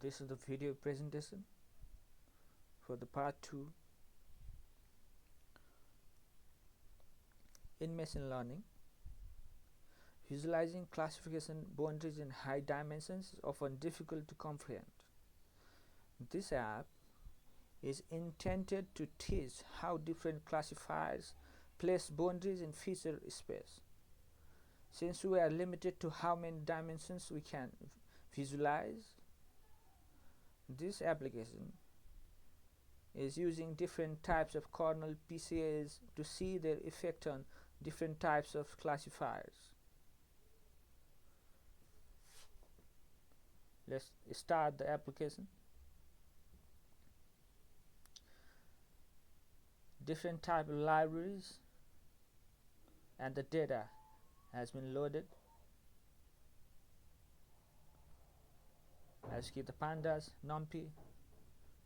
This is the video presentation for the part 2 in machine learning. Visualizing classification boundaries in high dimensions is often difficult to comprehend. This app is intended to teach how different classifiers place boundaries in feature space. Since we are limited to how many dimensions we can visualize, this application is using different types of kernel PCAs to see their effect on different types of classifiers. Let's start the application. Different type of libraries and the data has been loaded. As the pandas, numpy,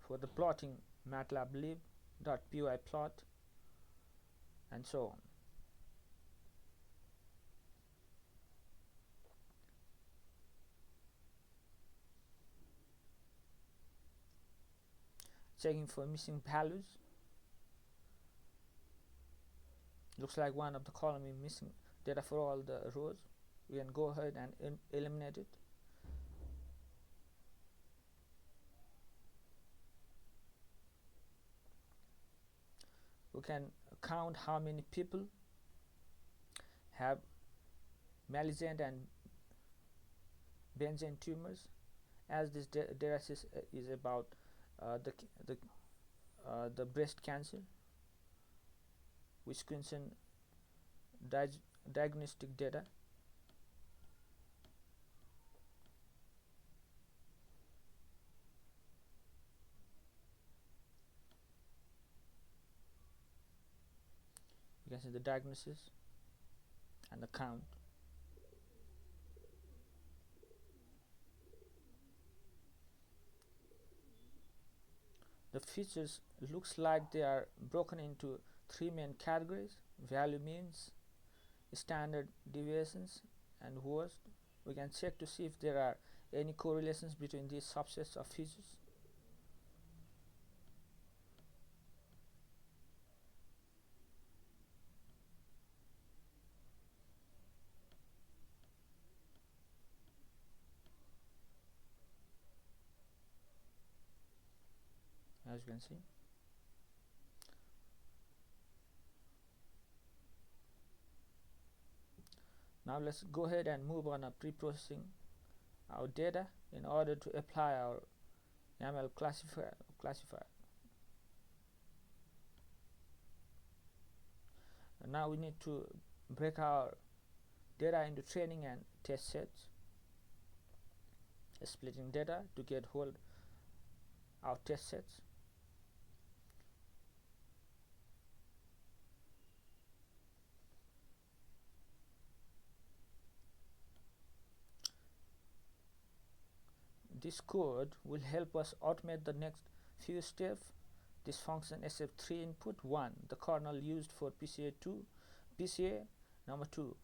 for the plotting matlab.py plot, and so on. Checking for missing values. Looks like one of the column is missing data for all the rows. We can go ahead and eliminate it. We can count how many people have malignant and benign tumors, as this data is about the breast cancer, which contain diagnostic data. You can see the diagnosis and the count. The features looks like they are broken into three main categories: value means, standard deviations, and worst. We can check to see if there are any correlations between these subsets of features. As you can see, now let's go ahead and move on pre-processing our data in order to apply our ML classifier. And now we need to break our data into training and test sets, splitting data to get hold our test sets. This code will help us automate the next few steps. This function accepts 3 input: 1, the kernel used for PCA, number 2,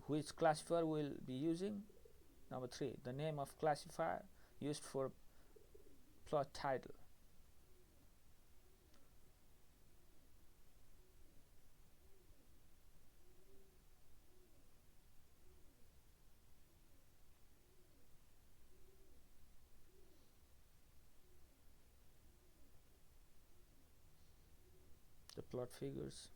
which classifier will be using, number 3, the name of classifier used for plot title. The plot figures.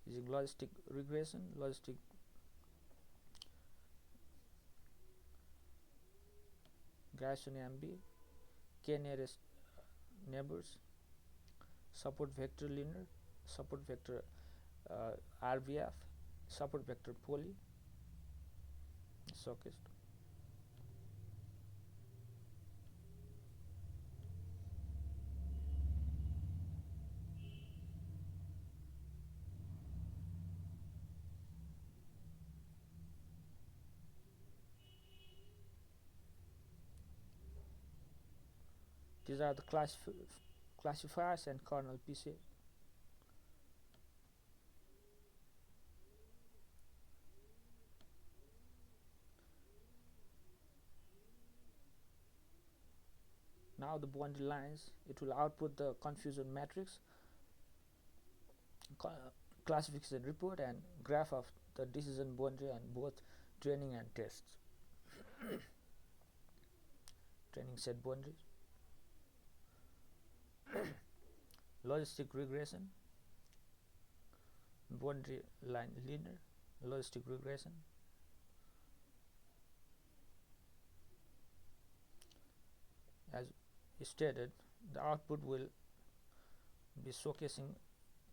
Using logistic regression, logistic Gaussian MB, k nearest neighbors, support vector linear, support vector RVF, support vector poly, stochastic. These are the classifiers and kernel PCA. now the boundary lines, it will output the confusion matrix, classification report, and graph of the decision boundary on both training and tests. Training set boundaries. Logistic regression, boundary line linear, logistic regression. As stated, the output will be showcasing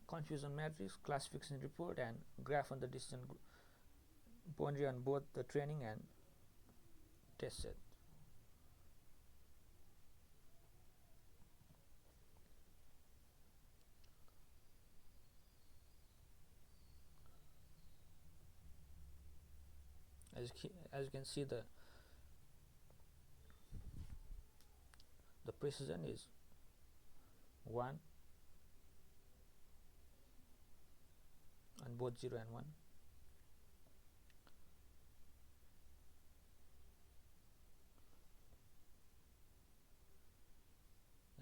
confusion matrix, classification report, and graph on the decision boundary on both the training and test set. As you can see, the precision is 1 on both 0 and 1.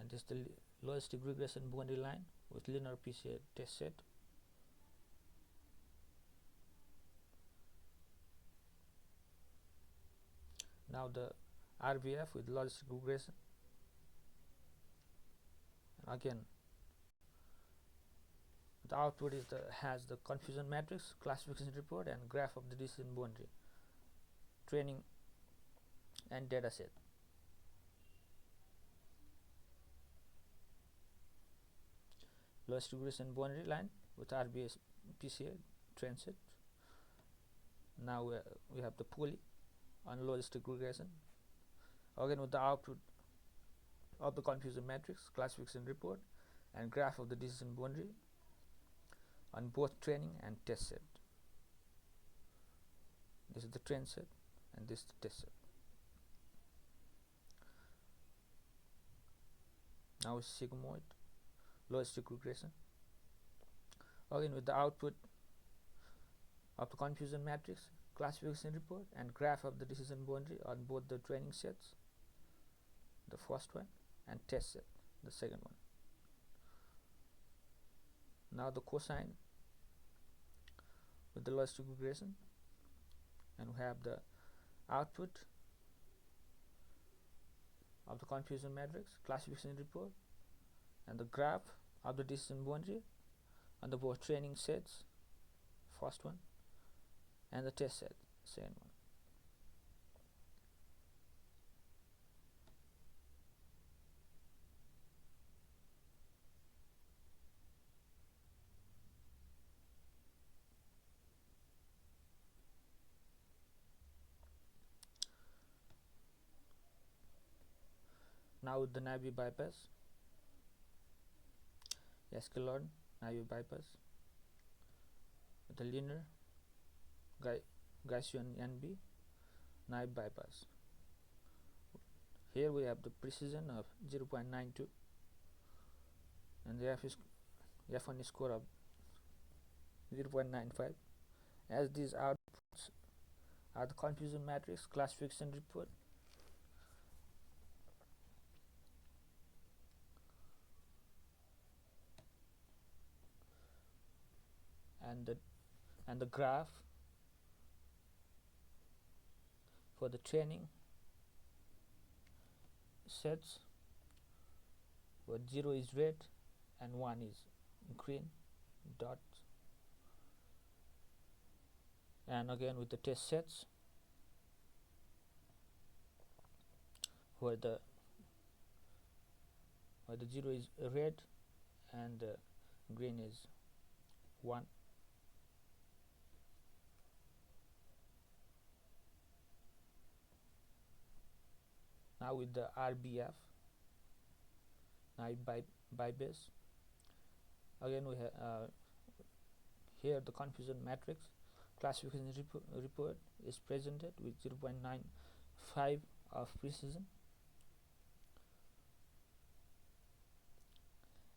And this is the logistic regression boundary line with linear PCA test set. Now the RBF with logistic regression. Again, the output is has the confusion matrix, classification report, and graph of the decision boundary, training and data set. Logistic regression boundary line with RBS PCA train set. Now we have the poly on logistic regression, again with the output of the confusion matrix, classification report, and graph of the decision boundary on both training and test set. This is the train set and this is the test set. Now sigmoid logistic regression, again with the output of the confusion matrix, classification report, and graph of the decision boundary on both the training sets, the first one, and test set, the second one. Now the cosine with the logistic regression, and we have the output of the confusion matrix, classification report, and the graph of the decision boundary on the both training sets, first one, and the test set, second one. Now with the Naive bypass, sklearn Naive bypass with the linear Gaussian NB Naive bypass. Here we have the precision of 0.92 and the F1 score of 0.95. As these outputs are the confusion matrix, classification report, and the graph for the training sets, where 0 is red and 1 is green dots, and again with the test sets, where the 0 is red and green is 1. Now with the RBF, Naive bypass, again we have here the confusion matrix, classification report is presented with 0.95 of precision,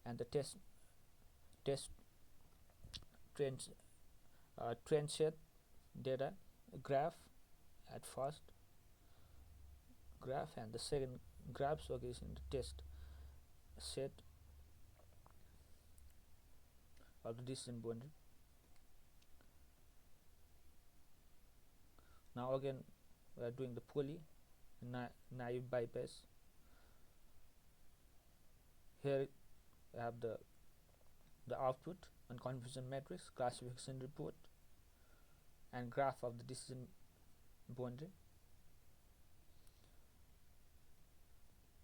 and the test train set data graph at first, graph, and the second graph showcasing the test set of the decision boundary. Now again we are doing the poly naive bypass. Here we have the output and confusion matrix, classification report, and graph of the decision boundary.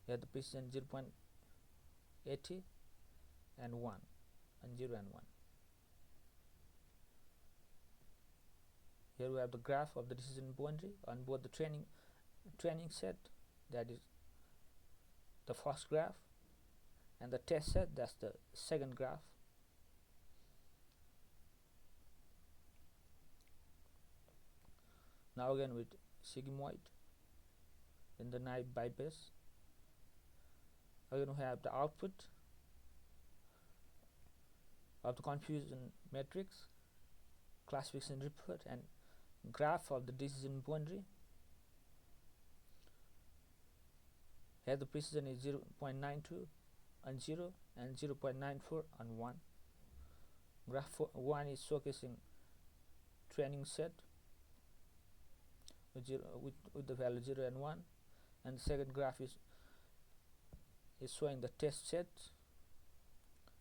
Here the precision 0.80 and 1 and 0 and 1. Here we have the graph of the decision boundary on both the training set, that is the first graph, and the test set, that's the second graph. Now again with sigmoid in the naive bypass, again we have the output of the confusion matrix, classification report, and graph of the decision boundary. Here the precision is 0.92 on 0 and 0.94 on 1. Graph 1 is showcasing training set with the value 0 and 1, and the second graph is showing the test set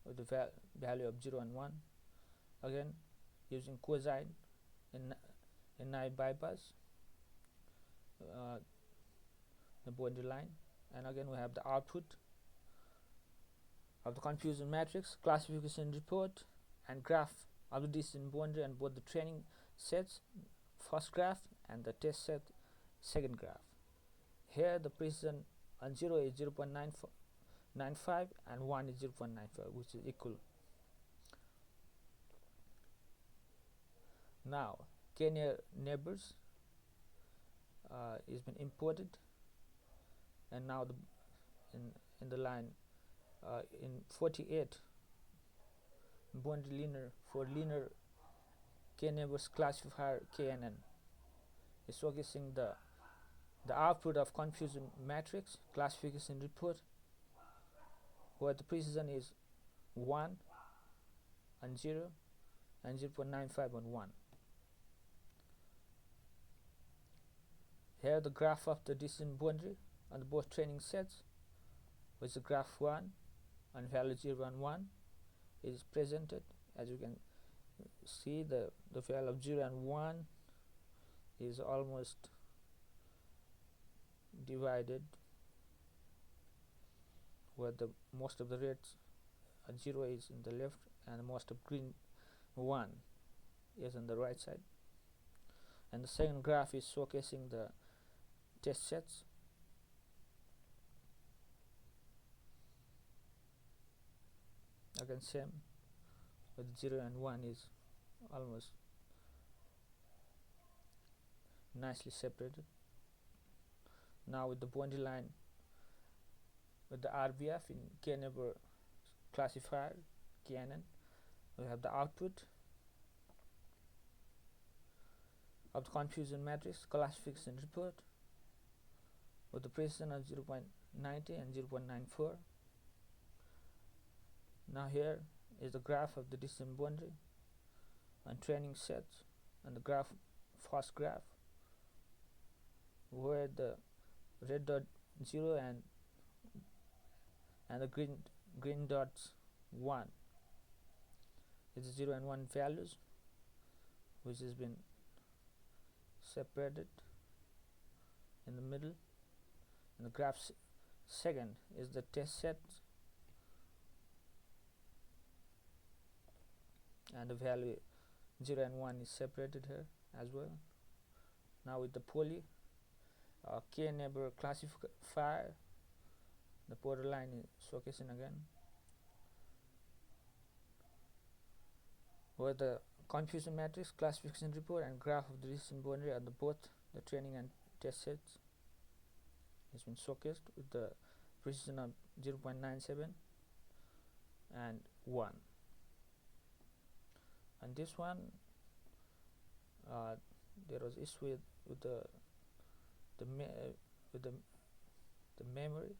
with the value of 0 and 1, again using cosine in naive bypass, the boundary line. And again we have the output of the confusion matrix, classification report, and graph of the decision boundary and both the training sets, first graph, and the test set, second graph. Here the precision on 0 is 0.95 and 1 is 0.95, which is equal. Now k-near neighbors is been imported, and now in the line in 48 boundary linear for linear k-neighbors classifier KNN is showcasing the output of confusion matrix, classification report, where the precision is 1 and 0 and 0.95 on 1. Here the graph of the decision boundary on the both training sets, with the graph 1 and value 0 and 1 is presented. As you can see, the value of 0 and 1 is almost divided, where the most of the red 0 is in the left and most of green 1 is on the right side. And the second graph is showcasing the test sets. Again same, with 0 and 1 is almost nicely separated. Now with the boundary line with the RBF in k-neighbor classifier KNN, we have the output of the confusion matrix, classification report, with the precision of 0.90 and 0.94. Now here is the graph of the decision boundary and training sets, and the graph, first graph, where the red dot 0 and the green dots 1 is 0 and 1 values, which has been separated in the middle. And the graph second is the test set, and the value 0 and 1 is separated here as well. Now with the poly k-neighbor classifier, the borderline is showcasing again, where the confusion matrix, classification report, and graph of the decision boundary are both the training and test sets has been showcased with the precision of 0.97 and 1. And this one there was issue with the the memory,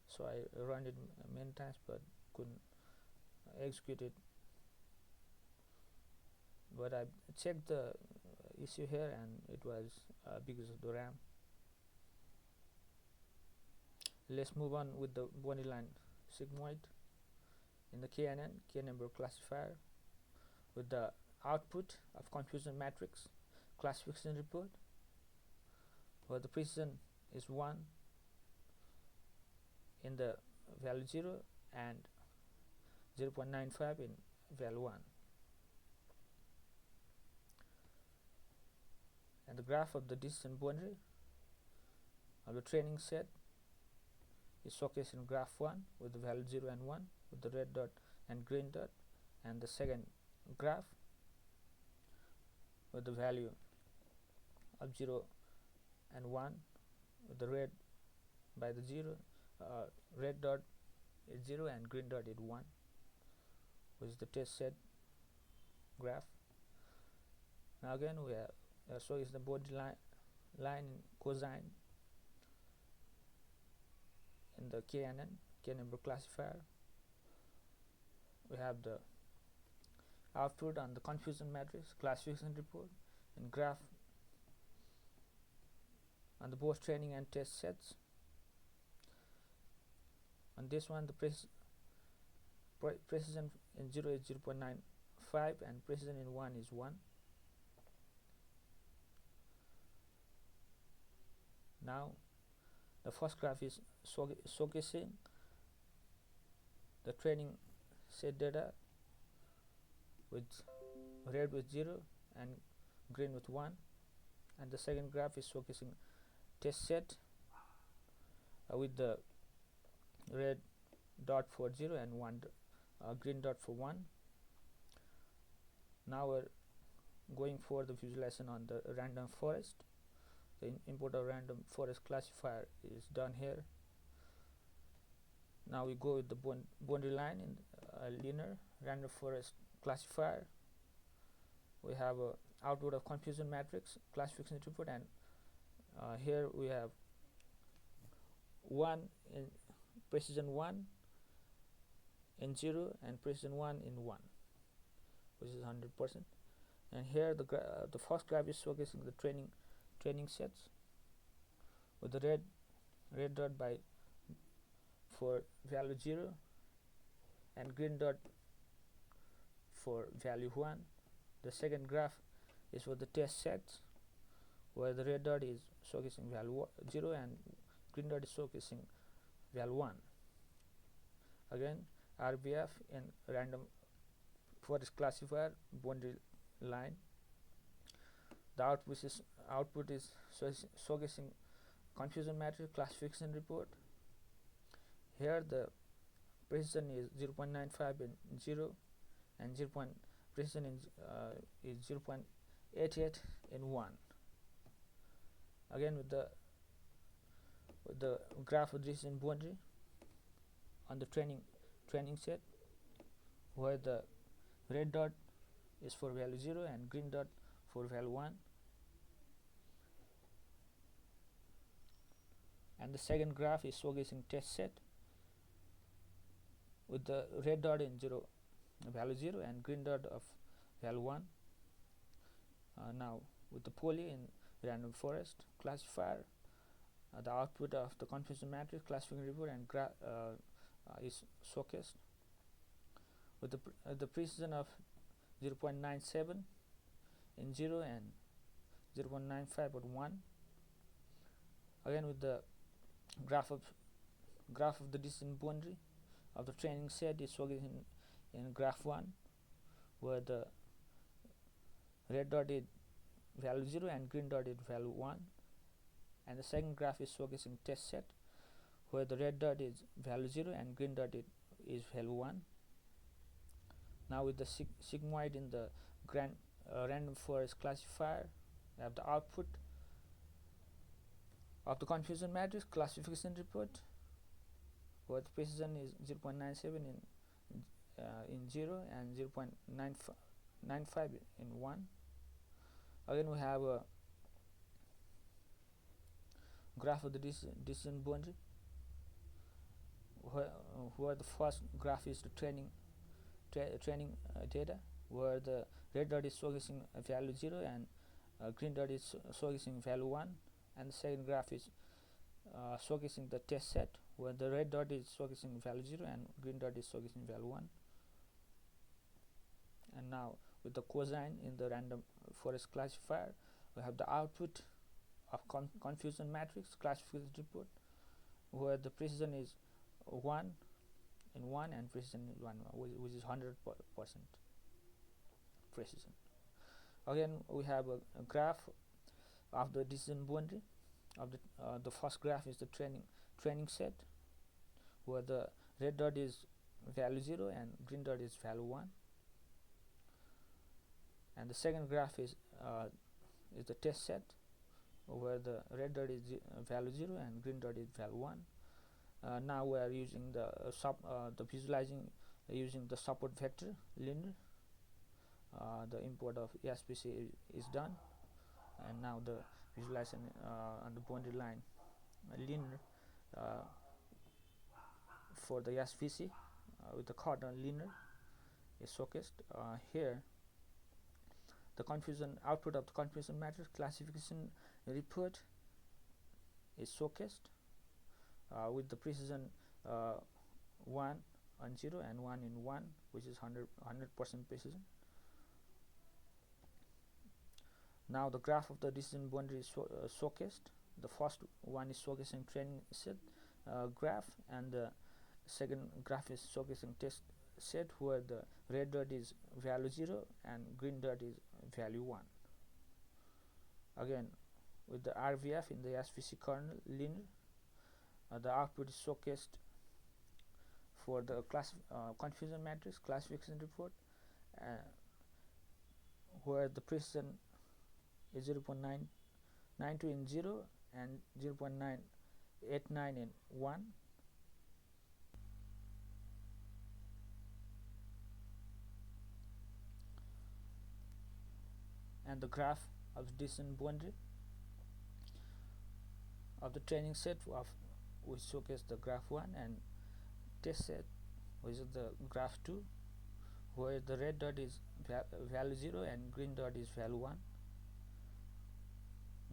so I run it many times but couldn't execute it. But I checked the issue here, and it was because of the RAM. Let's move on with the boundary line sigmoid in the KNN, K number classifier, with the output of confusion matrix classification report, where the precision is 1 in the value 0 and 0.95 in value 1. And the graph of the decision boundary of the training set is showcased in graph 1 with the value 0 and 1 with the red dot and green dot, and the second graph with the value of 0 and 1 with the red by the 0 red dot is 0 and green dot is 1, which is the test set graph. Now again we are so is the boundary line in cosine in the KNN, K number classifier. We have the output on the confusion matrix classification report in graph on the both training and test sets. On this one, the precision in 0 is 0.95 and precision in 1 is 1. Now the first graph is showcasing the training set data with red with 0 and green with 1, and the second graph is showcasing test set with the red dot for 0 and green dot for 1. Now we're going for the visualization on the random forest. The import of random forest classifier is done here. Now we go with the boundary line in linear random forest classifier. We have a output of confusion matrix classification report, and here we have 1 in precision 1 in 0 and precision 1 in 1, which is 100%. And here the first graph is showcasing the training sets with the red dot by for value 0 and green dot for value 1. The second graph is for the test sets, where the red dot is showcasing value 0 and green dot is showcasing value 1. Again, RBF in random forest classifier boundary line. The output is showcasing confusion matrix classification report. Here the precision is 0.95 in 0 and precision is 0.88 in 1. Again with the graph of decision boundary on the training set, where the red dot is for value 0 and green dot for value 1, and the second graph is showcasing test set with the red dot in value 0 and green dot of value 1. Now with the poly in random forest classifier, the output of the confusion matrix classification report and is showcased with the precision of 0.97 in 0 and 0.95 at 1. Again with the graph of the decision boundary of the training set is showcasing in graph 1, where the red dot is value 0 and green dot is value 1, and the second graph is showcasing test set, where the red dot is value 0 and green dot is value 1. Now with the sigmoid in the random forest classifier, we have the output of the confusion matrix classification report, where the precision is 0.97 in 0 and 0.95 in 1. Again we have graph of the decision boundary, where the first graph is the training data, where the red dot is showcasing value 0 and green dot is showcasing value 1, and the second graph is showcasing the test set, where the red dot is showcasing value 0 and green dot is showcasing value 1. And now with the cosine in the random forest classifier, we have the output of confusion matrix classification report, where the precision is 1 in 1 and precision is 1, which is 100% precision. Again, we have a graph of the decision boundary of the first graph is the training set, where the red dot is value 0 and green dot is value 1, and the second graph is the test set, where the red dot is value 0 and green dot is value 1. Now we are using the visualizing using the support vector linear. The import of SVC is done, and now the visualization on the boundary line linear for the SVC with the coordinate linear is showcased here. The confusion output of the confusion matrix classification report is showcased with the precision 1 and 0 and 1 in 1, which is 100% precision. Now the graph of the decision boundary is showcased. The first one is showcasing training set graph, and the second graph is showcasing test set, where the red dot is value 0 and green dot is value 1. Again, with the RVF in the SVC kernel linear, the output is showcased for the confusion matrix classification report, where the precision is 0.992 in 0 and 0.989 in 1. And the graph of the decision boundary of the training set of which showcase the graph 1, and test set, which is the graph 2, where the red dot is value 0 and green dot is value 1.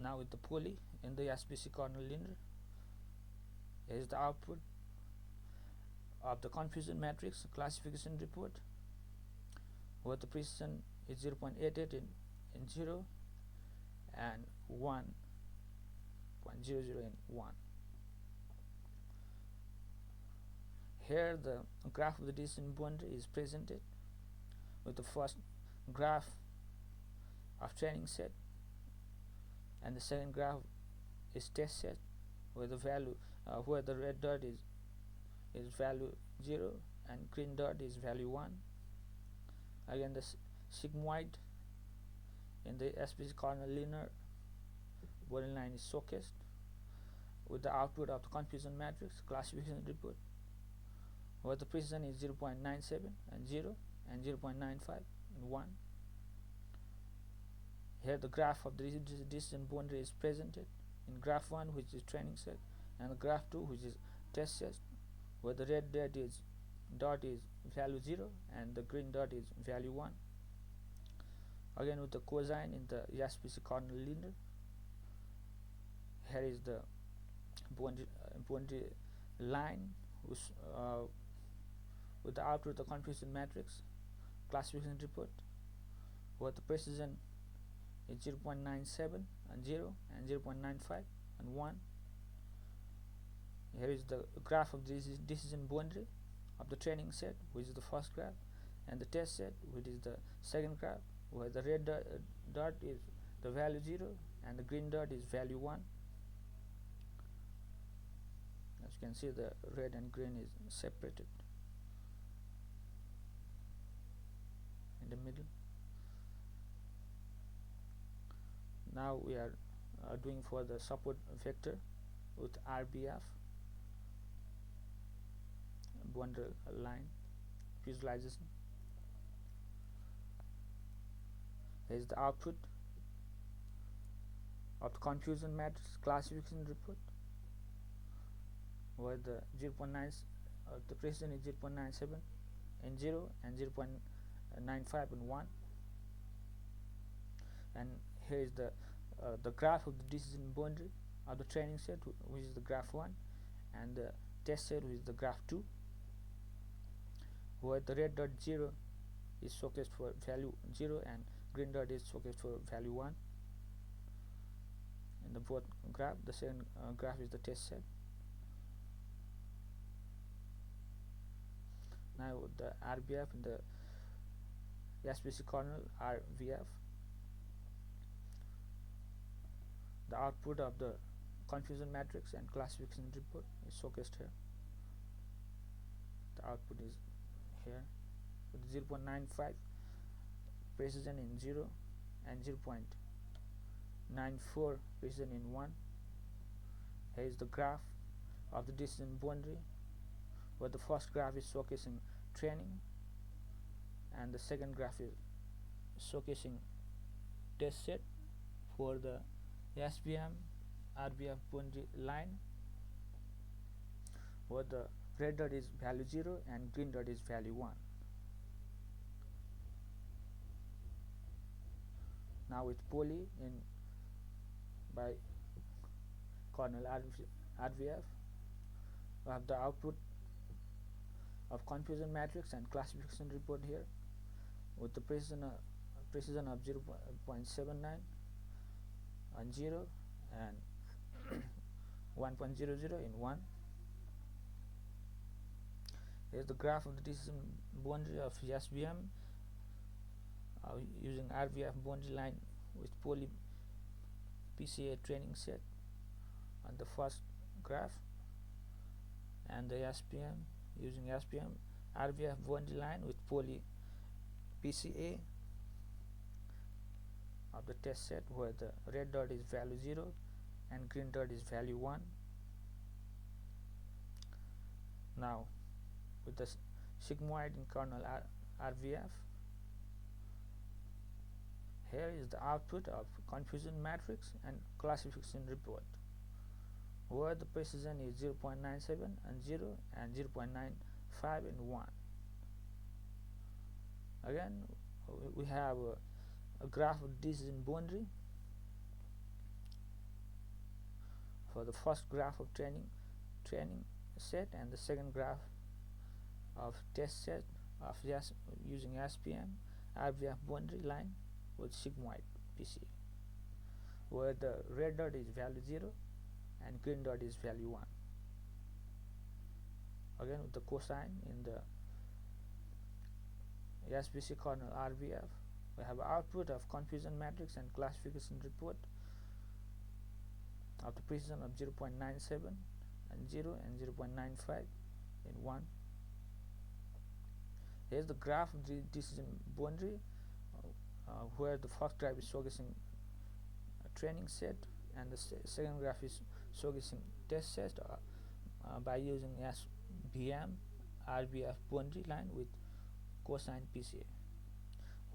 Now with the poly in the SVC kernel linear, here is the output of the confusion matrix classification report, where the precision is 0.88 in 0 and 1.00 in 1. Here the graph of the decision boundary is presented with the first graph of training set, and the second graph is test set, where the value where the red dot is value 0 and green dot is value 1. Again, the sigmoid in the SVC kernel linear boundary line is showcased with the output of the confusion matrix classification report, where the precision is 0.97 and 0 and 0.95 and 1. Here the graph of the decision boundary is presented in graph 1, which is training set, and graph 2, which is test set, where the red dot is value 0 and the green dot is value 1. Again, with the cosine in the SVC kernel linear, here is the boundary line with the output of the confusion matrix classification report, where the precision is 0.97 and 0 and 0.95 and 1. Here is the graph of this decision boundary of the training set, which is the first graph, and the test set, which is the second graph, where the red dot is the value 0 and the green dot is value 1. As you can see, the red and green is separated in the middle. Now we are doing for the support vector with RBF boundary line visualization. Here is the output of the confusion matrix classification report, where the 0.9 the precision is 0.97 in 0 and 0.95 in 1. And here is the graph of the decision boundary of the training set, which is the graph 1, and the test set, which is the graph 2, where the red dot 0 is showcased for value 0 and green dot is showcased for value 1 in the both graph. The second graph is the test set. Now the RBF in the SBC kernel RVF, the output of the confusion matrix and classification report is showcased here. The output is here with 0.95 precision in 0 and 0.94 precision in 1. Here is the graph of the decision boundary, where the first graph is showcasing training and the second graph is showcasing test set for the SBM RBF boundary line, where the red dot is value 0 and green dot is value 1. Now with poly in by kernel RVF, we have the output of confusion matrix and classification report here, with the precision of 0.79 and 0 and 1.00 in 1. Here's the graph of the decision boundary of SBM using RVF boundary line with poly PCA training set on the first graph, and the SPM using SPM RVF boundary line with poly PCA of the test set, where the red dot is value 0 and green dot is value 1. Now with the sigmoid in kernel RVF, here is the output of confusion matrix and classification report, where the precision is 0.97 and 0 and 0.95 in 1. Again, we have a graph of decision boundary for the first graph of training set and the second graph of test set of using SPM RVF boundary line with sigmoid PCA, where the red dot is value 0 and green dot is value 1. Again with the cosine in the SBC kernel RVF, we have output of confusion matrix and classification report of the precision of 0.97 and 0 and 0.95 in 1. Here's the graph of the decision boundary, where the first graph is showcasing a training set and the second graph is showcasing test set by using SBM RVF boundary line with cosine PCA,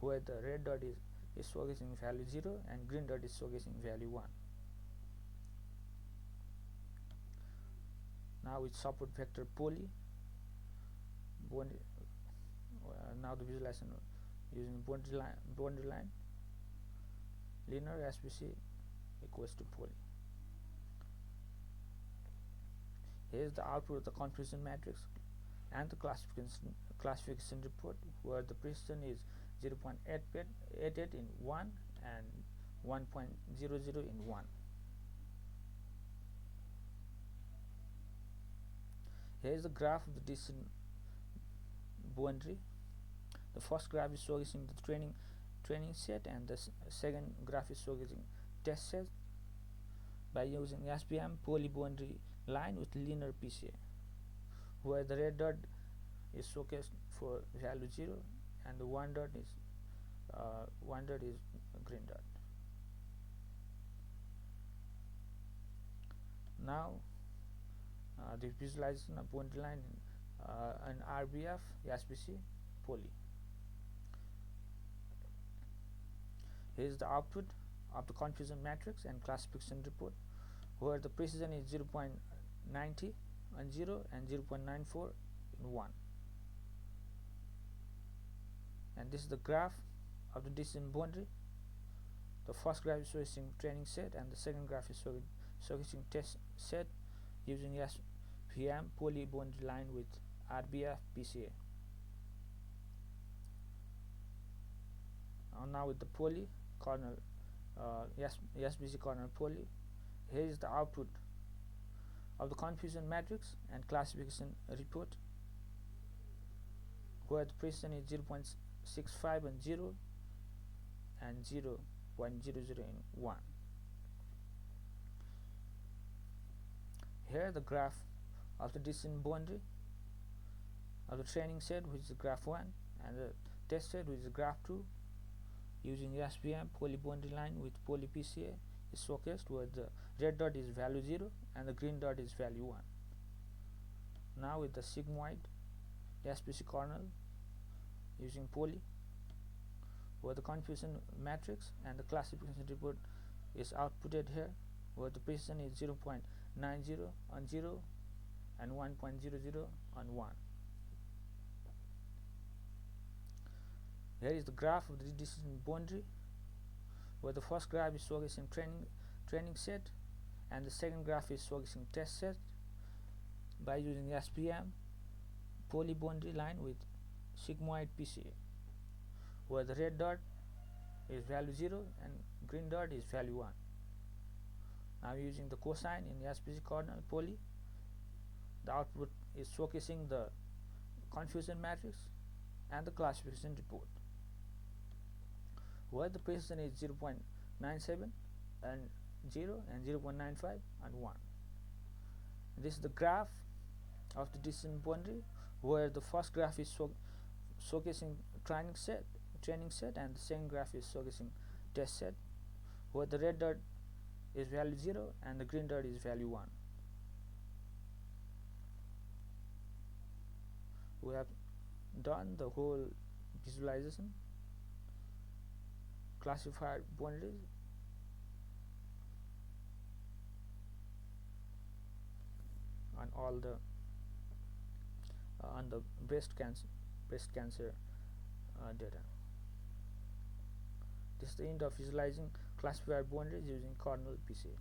where the red dot is showcasing value 0 and green dot is showcasing value 1. Now with support vector poly boundary, now the visualization using boundary line linear SBC equals to poly. Here is the output of the confusion matrix and the classification report, where the precision is 0.88 in 1 and 1.00 in 1. Here is the graph of the decision boundary. The first graph is showcasing the training set and the second graph is showcasing test set by using SPM poly boundary line with linear PCA, where the red dot is showcased for value 0 and the one dot is green dot. Now the visualization of boundary line in RBF SBC poly. Here is the output of the confusion matrix and classification report, where the precision is 0.90 on 0 and 0.94 in 1. And this is the graph of the decision boundary. The first graph is showing training set and the second graph is showing test set using SVM poly boundary line with RBF PCA. Now with the poly kernel SBC kernel poly, here is the output of the confusion matrix and classification report, where the precision is 0.65 and 0 and 0.00 in 1. Here the graph of the decision boundary of the training set, which is graph 1, and the test set, which is graph 2, using SVM poly boundary line with poly PCA is showcased, where the red dot is value 0 and the green dot is value 1. Now with the sigmoid SBC kernel using poly, where the confusion matrix and the classification report is outputted here, where the precision is 0.90 on 0 and 1.00 on 1. Here is the graph of the decision boundary, where the first graph is showcasing training set and the second graph is showcasing test set by using SVM poly boundary line with sigmoid PCA, where the red dot is value 0 and green dot is value 1. Now using the cosine in the SBC kernel poly, the output is showcasing the confusion matrix and the classification report, where the precision is 0.97 and 0 and 0.95 and 1. This is the graph of the decision boundary, where the first graph is showcasing training set and the second graph is showcasing test set, where the red dot is value 0 and the green dot is value 1. We have done the whole visualization, classified boundaries, on all the on the breast cancer data. This is the end of visualizing classified boundaries using kernel PCA.